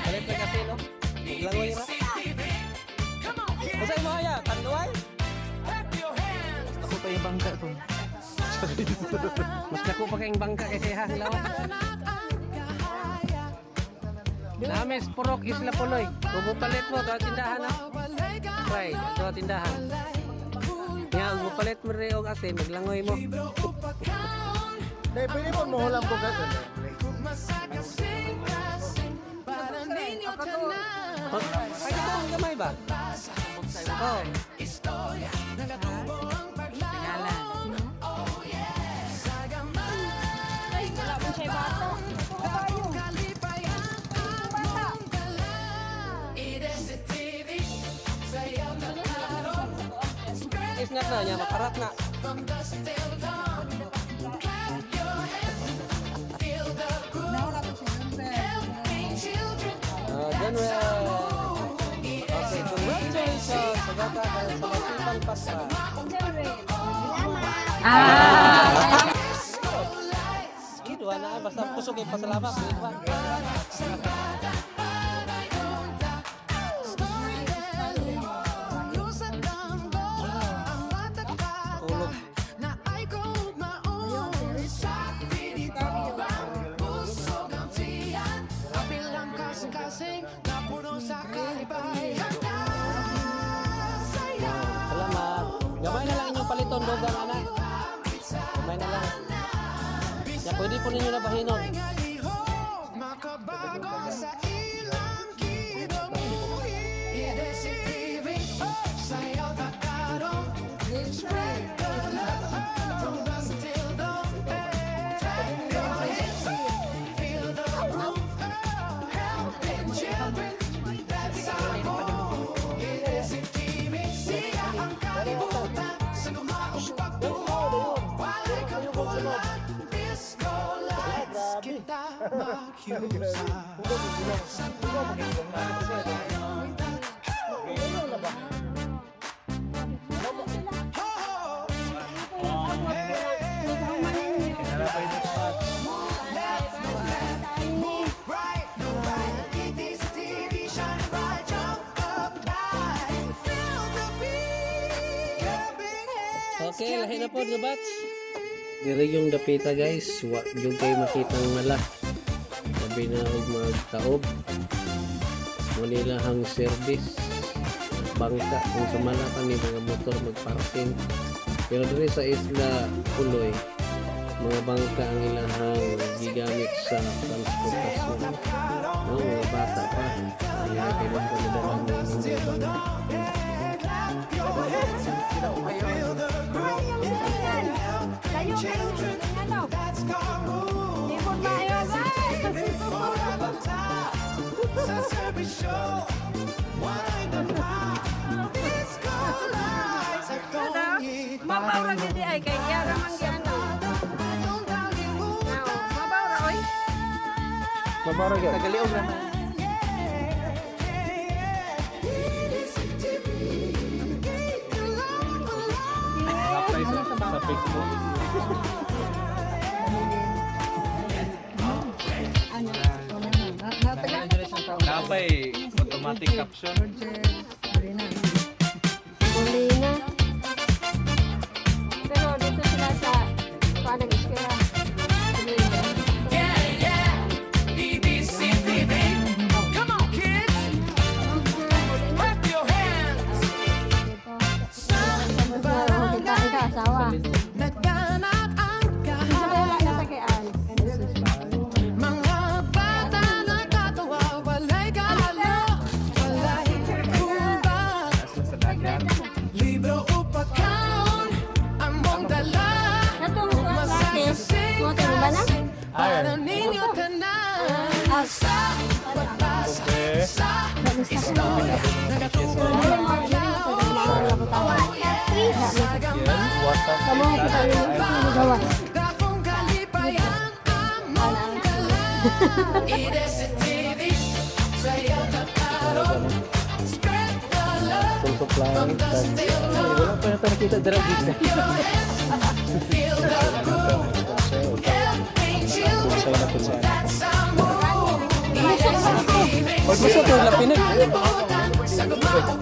Palit na kasi, no? Langoy ra. Basta yung mga ya, tanduay. Ako pa yung bangka to. Mas dako pa kayong bangka kasi hanglaw. Names Purok Isla Puloy. Bubupalit mo to tindahan na. Try, to tindahan. Yan, bupalit mo rin og asin, maglangoy mo. Dahil pwede mo mahulang ko gato. Ay, ito ang gamay ba? Oh. Isnat na niya, makarat na. Okay, congratulations sa bata kayo sa masipang pasta. Dua na, basta pusok yung pasalamat. Tulog. Salamat. Gamay na lang inyong paliton, dogang anak. Gamay na lang. Ya, pwede po ninyo na bahinon. Okay, lahi na po, Dubats. Diri yung dapita, guys. Wa yung kayo makitang mala. Sabi na huwag magtaob. Muli lang service. Bangka kung sa mala pa ni mga motor magparking. Pero diri sa Isla Puloy, mga bangka ang ilahang gigamit sa transportasyon. No, mga bata pa. Kaya kayo lang panidalang na inyong mga bangka. Mabaw lagi di ay kay yara man gyano. Mabaw ra oy. Mabara ka. Nagaliog naman. Sa Facebook. Napay automatic caption. Bolina. Pero dito sila sa padang eskwela. Asawa. Nagkanat ang Wala na tagaan. mga bata na katawa, walay kahalo, walay kubag. Libro o pagkaon, among dala, Natong masakasing Moto ba na? para ninyo tanan. Sa pagbasa, sa istorya, nagatubong Kamu kita ini gawas. dakong kalipayang among dala. Ide sa TV, sayaw ka fly. Wala pa na tayo nakita dara dito. Busay na po siya. Pag gusto ito, lapinag. Sa kuan,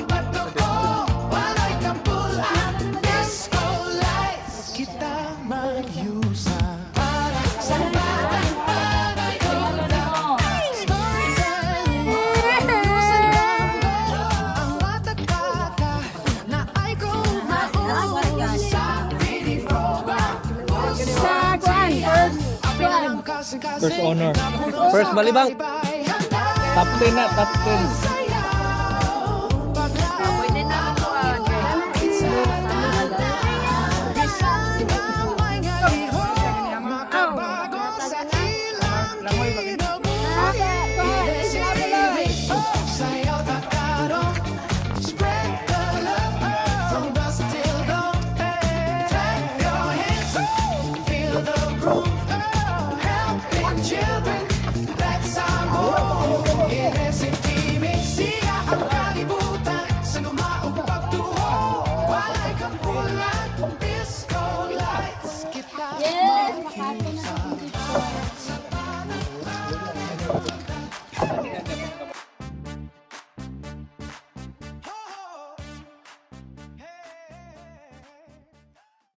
First honor. First balibang. Top 10 na, top 10. Feel the groove.